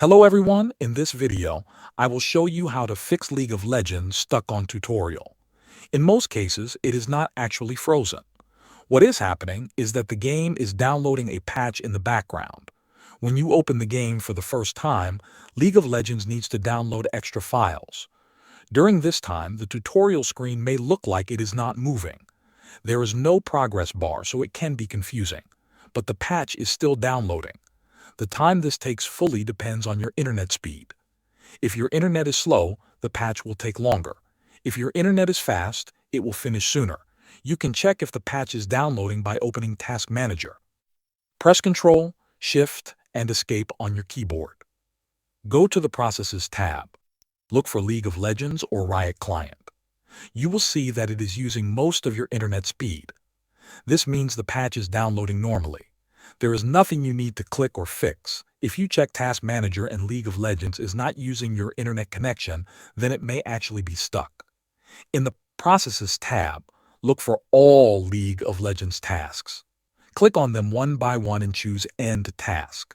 Hello everyone, in this video, I will show you how to fix League of Legends stuck on tutorial. In most cases, it is not actually frozen. What is happening is that the game is downloading a patch in the background. When you open the game for the first time, League of Legends needs to download extra files. During this time, the tutorial screen may look like it is not moving. There is no progress bar, so it can be confusing. But the patch is still downloading. The time this takes fully depends on your internet speed. If your internet is slow, the patch will take longer. If your internet is fast, it will finish sooner. You can check if the patch is downloading by opening Task Manager. Press Ctrl, Shift, and Escape on your keyboard. Go to the Processes tab. Look for League of Legends or Riot Client. You will see that it is using most of your internet speed. This means the patch is downloading normally. There is nothing you need to click or fix. If you check Task Manager and League of Legends is not using your internet connection, then it may actually be stuck. In the Processes tab, look for all League of Legends tasks. Click on them one by one and choose End Task.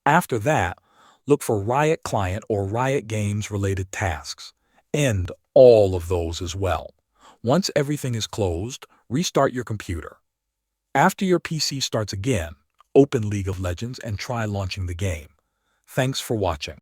After that, look for Riot Client or Riot Games related tasks. End all of those as well. Once everything is closed, restart your computer. After your PC starts again, open League of Legends and try launching the game. Thanks for watching.